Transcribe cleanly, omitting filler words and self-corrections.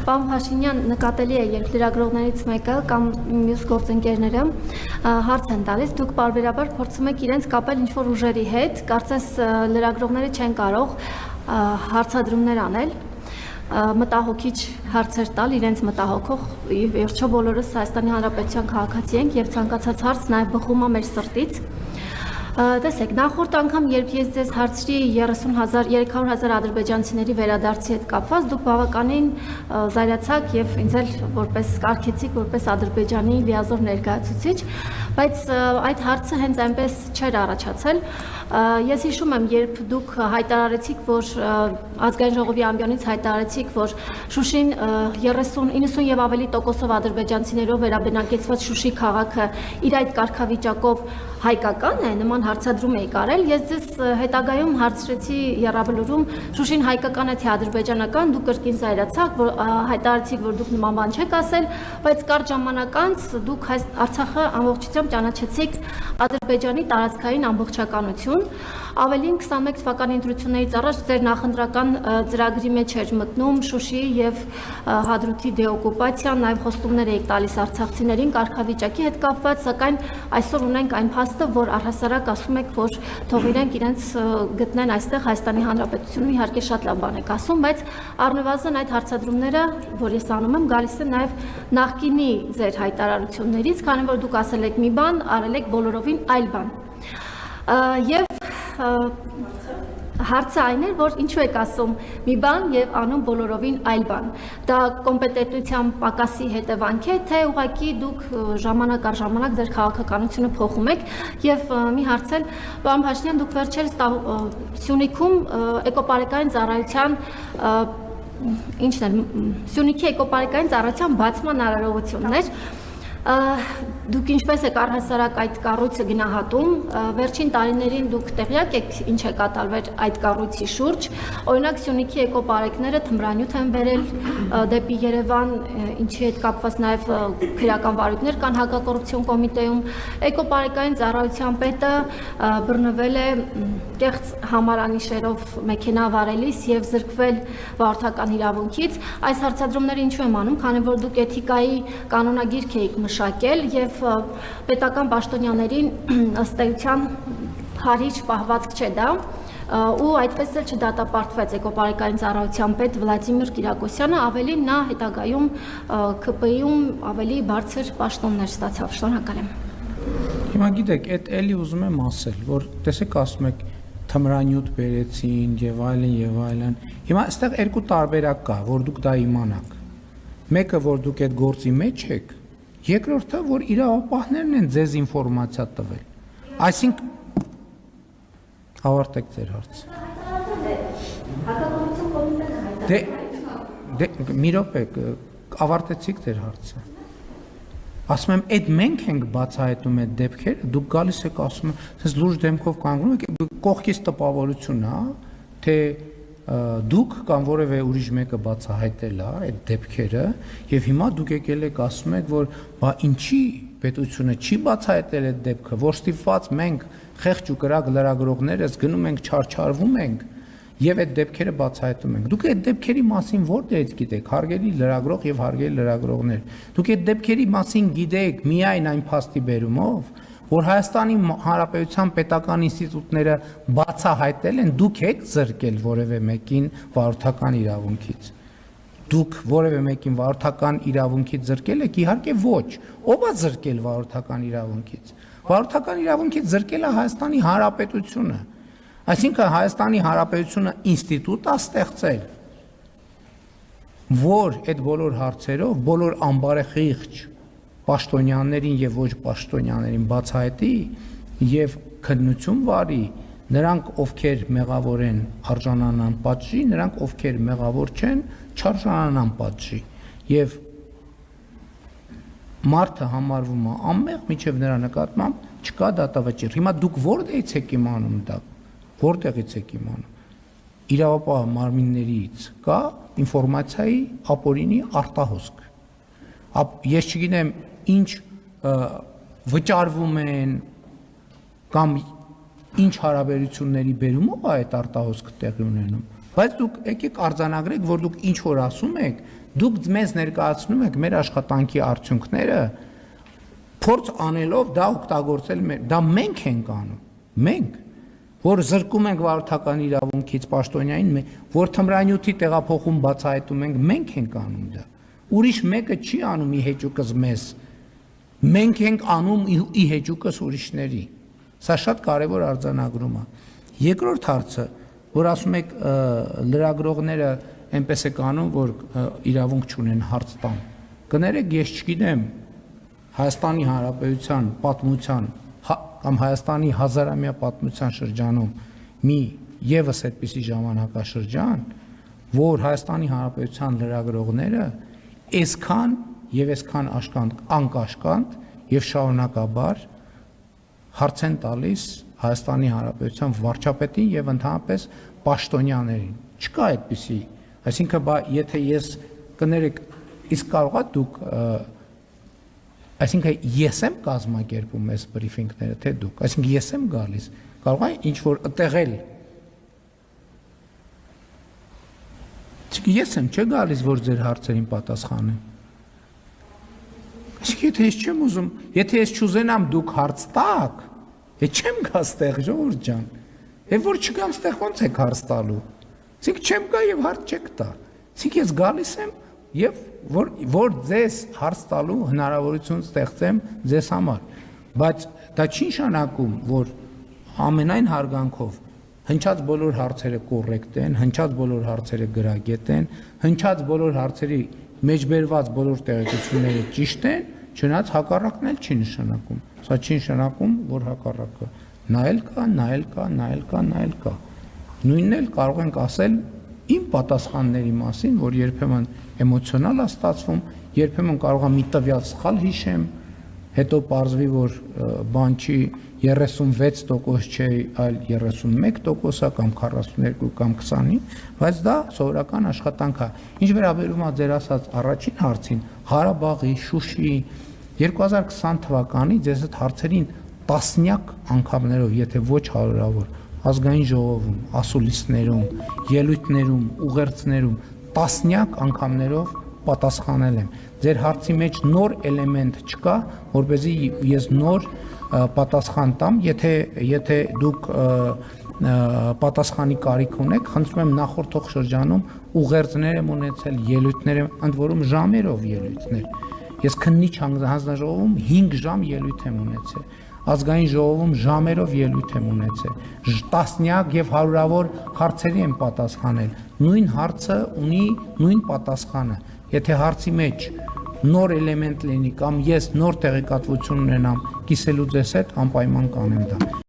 Պարոն Փաշինյան, նկատելի է, երբ լրագրողներից մեկը կամ մյուս գործընկերները հարց են տալիս, դուք պարբերաբար փորձում եք իրենց կապել ինչ-որ ուժերի հետ, կարծես լրագրողները չեն կարող հարցադրումներ անել, մտահոգիչ հարցեր տալ, իրենց մտահոգող, վերջո բոլորս Հայաստանի Հանրապետության քաղաքացի ենք եւ ցանկացած հարց նաեւ բխում է մեր սրտից։ Տեսեք, նախորդ անգամ, երբ ես ձեզ հարցրի 300,000 ադրբեջանցիների վերադարձի հետ կապված, դուք բավականին զայրացաք եւ ինձ էլ որպես կարգեցիք, որպես Ադրբեջանի լիազոր ներկայացուցիչ, բայց այդ հարցը հենց այնպես չէր առաջացել։ Ես հիշում եմ, երբ դուք հայտարարեցիք, որ ազգային ժողովի ամբիոնից հայտարարեցիք, որ Շուշին 90 եւ ավելի տոկոսով ադրբեջանցիներով վերաբնակեցված Շուշի քաղաքը իր այդ կարգավիճակով հայկական է, նման հարցադրում էի կարել, ես ձեզ հետագայում հարցրեցի եռաբլուրում Շուշին հայկական է թե ադրբեջանական, դուք կրկին զայրացաք, որ հայտարարեցիք, որ դուք նման բան չեք ասել, բայց կարճ ժամանակ անց դուք Արցախը ամբողջությամբ ճանաչեցիք Ադրբեջանի տարածքային ամբողջականություն, ավելին 21 թվականի ընտրություններից առաջ ձեր նախընտրական ծրագրի մեջ էր մտնում Շուշիի եւ Հադրութի դեօկուպացիան, նաեւ խոստումներ եք տալիս արցախցիներին կարգավիճակի հետ կապված, սակայն այսօր ունենք այն փաստը, որ առհասարակ ասում եք, որ թող իրենց գտնեն այստեղ Հայաստանի Հանրապետությունում, իհարկե շատ լավ բան եք ասում, բայց առնվազն այդ հարցադրումները, որ ես անում եմ, գալիս են նաեւ նախկինի ձեր հայտարարություններից, քանի որ դուք ասել եք մի բան, արել եք բոլորովին այլ բան։ Եվ հարցը այն էր, որ ինչու եք ասում մի բան եւ անում բոլորովին այլ բան։ Դա կոմպետենտության պակասի հետևանք է, թե ուղղակի դուք ժամանակ առ ժամանակ ձեր քաղաքականությունը փոխում եք եւ մի հարցել, պարոն Փաշինյան, դուք վերջերս Սյունիքում էկոպարեկային ծառայության ինչն է, Սյունիքի էկոպարեկային ծառայության բացման արարողությունն էր։ Դուք ինչպես եք առհասարակ այդ կառույցը գնահատում, վերջին տարիներին դուք տեղյակ եք ինչ է կատարվել այդ կառույցի շուրջ, օրինակ Սյունիքի էկոպարեկները թմրանյութ են բերել դեպի Երևան, ինչի հետ կապված նաև քրեական վարույթներ կան հակակոռուպցիոն կոմիտեում, էկոպարեկային ծառայության պետը բռնվել է կեղծ համարանիշերով մեքենա վարելիս եւ զրկվել վարորդական իրավունքից։ Այս հարցադրումները ինչու եմ անում, քանի որ դուք էթիկայի կանոնագիրք եք մշակել եւ պետական պաշտոնյաներին ըստ էության հարիչ պահվածք չէ դա ու այդպես էլ չդատապարտվեց էկոպարեկային ծառայության պետ Վլադիմիր Կիրակոսյանը, ավելին նա հետագայում ԿՊ-ում ավելի բարձր պաշտոններ ստացավ։ Շնորհակալ եմ։ Հիմա գիտեք, այդ էլի ուզում եմ ասել, որ տեսեք ասում եք թմրանյութ բերեցին եւ այլն։ Հիմա այստեղ երկու տարբերակ կա, որ դուք դա իմանաք։ Մեկը, որ դուք այդ գործի մեջ եք, երկրորդը, որ իրավապահներն են ձեզ ինֆորմացիա տվել։ Այսինքն ավարտեք ձեր հարցը։ Դե մի րոպե, ավարտեցիք ձեր հարցը։ Ասում եմ, այդ մենք ենք բացահայտում այդ դեպքերը, դուք գալիս եք ասում եք, ասես լուրջ դեմքով կանգնում եք, կողքից տպավորություն է, թե դուք կամ որևէ ուրիշ մեկը բացահայտել է այդ դեպքերը եւ հիմա դուք եկել եք ասում եք, որ բա ինչի պետությունը չի բացահայտել այդ դեպքը, որ ստիպված մենք խեղճ ու կրակ լրագրողներս գնում ենք չարչարվում ենք եւ այդ դեպքերը բացահայտում ենք։ Դուք այդ դեպքերի մասին որտեղից գիտեք, հարգելի լրագրող եւ հարգելի լրագրողներ։ Դուք այդ դեպքերի մասին գիտեք միայն այն փաստի բերումով, որ Հայաստանի Հանրապետության պետական ինստիտուտները բացահայտել են, դուք եք զրկել որևէ մեկին վարորդական իրավունքից։ Դուք որևէ մեկին վարորդական իրավունքից զրկել եք, իհարկե ոչ։ Ո՞վ է զրկել վարորդական իրավունքից։ Վարորդական իրավունքից զրկել է Հայաստանի Հանրապետությունը։ Այսինքն Հայաստանի Հանրապետությունը ինստիտուտ է ստեղծել, որ այդ բոլոր հարցերով, բոլոր անբարեխիղճ պաշտոնյաներին եւ ոչ պաշտոնյաներին բացահայտի եւ քննություն վարի, նրանք ովքեր մեղավոր են արժանանան պատժի, նրանք ովքեր մեղավոր չեն չարժանանան պատժի եւ մարդը համարվում է անմեղ, միջև նրա նկատմամբ չկա դատավճիռ։ Հիմա դուք որտեղից եք իմանում դա, որտեղից եք իմանում։ Իրավապահ մարմիններից կա ինֆորմացիայի ապօրինի արտահոսք։ Ես չգիտեմ ինչ վճարվում են կամ ինչ հարաբերությունների բերումով է այդ արտահոսքը տեղի ունենում, Բայց դուք եկեք արձանագրեք, որ դուք ինչ որ ասում եք, դուք մեզ ներկայացնում եք մեր աշխատանքի արդյունքները, փորձ անելով դա օգտագործել դա մենք ենք անում, մենք, որ զրկում ենք վարորդական իրավունքից պաշտոնյային, որ թմրանյութի տեղափոխում բացահայտում ենք, մենք ենք անում դա։ Ուրիշ մեկը չի անում ի հեճուկս մեզ, մենք ենք անում ի հեճուկս ուրիշների։ Սա շատ կարևոր արձանագրում է։ Երկրորդ հարցը, որ ասում եք լրագրողները այնպես է անում, որ իրավունք չունեն հարց տան։ Կներեք, ես չգիտեմ Հայաստանի Հանրապետության պատմության կամ Հայաստանի հազարամյա պատմության շրջանում մի եւս այդպիսի ժամանակաշրջան, որ Հայաստանի Հանրապետության լրագրողները այսքան եւ այսքան անկաշկանդ եւ շարունակաբար հարց են տալիս Հայաստանի Հանրապետության վարչապետին եւ ընդհանրապես պաշտոնյաներին։ Չկա այդպիսի, այսինքն եթե ես կներեք, իսկ կարողա դուք այսինքն ես եմ կազմակերպում այս բրիֆինգները, թե դուք, այսինքն ես եմ գալիս, կարող է ինչ որ ըտեղել։ Ես եմ չէ գալիս, որ ձեր հարցերին պատասխանեմ։ Այսինքն եթե ես չեմ ուզում, եթե ես չուզենամ դուք հարց տաք, չեմ գա ստեղ ժողովուրդ ջան։ Եվ որ չգամ ստեղ ոնց եք հարց տալու։ Այսինքն չեմ գա եւ հարց չեք տա։ Այսինքն ես գալիս եմ եւ որ ձեզ հարց տալու հնարավորություն ստեղծեմ ձեզ համար, բայց դա չի նշանակում, որ ամենայն հարգանքով հնչած բոլոր հարցերը կոռեկտ են, հնչած բոլոր հարցերը գրագետ են, հնչած բոլոր հարցերի մեջբերված բոլոր տեղեկությունները ճիշտ են, չնայած հակառակն էլ չի նշանակում։ Սա չի նշանակում, որ հակառակը նայել կա։ Նույնն էլ կարող ենք ասել իմ պատասխանների մասին, որ երբեմն էմոցիոնալ է ստացվում, երբեմն կարող եմ մի տվյալ սխալ հիշեմ, հետո պարզվի, որ բան չի 36% չէ, այլ 31% է կամ 42 կամ 25, բայց դա սովորական աշխատանք է։ Ինչ վերաբերում է ձեր ասած առաջին հարցին, Ղարաբաղի, Շուշի 2020 թվականի ձեզ այդ հարցերին տասնյակ անգամներով, եթե ոչ հարյուրավոր, ազգային ժողովում, ասուլիսներում, ելույթներում, ուղերձներում տասնյակ անգամներով պատասխանել եմ։ Ձեր հարցի մեջ նոր էլեմենտ չկա, որպեսզի ես նոր պատասխան տամ, եթե դուք պատասխանի կարիք ունեք, խնդրում եմ նախորդող շրջանում ուղերձներ եմ ունեցել, ելույթներ եմ, ընդ որում ժամերով ելույթներ։ Ես քննիչ հանձնաժողովում 5 ժամ ելույթ եմ ունեցել, ազգային ժողովում ժամերով ելույթ եմ ունեցել, տասնյակ եւ հարյուրավոր հարցերի եմ պատասխանել։ Նույն հարցը ունի նույն պատասխանը։ Եթե հարցի մեջ նոր էլեմենտ լինի կամ ես նոր տեղեկատվություն ունենամ կիսելու ձեզ հետ, անպայման կանեմ դա։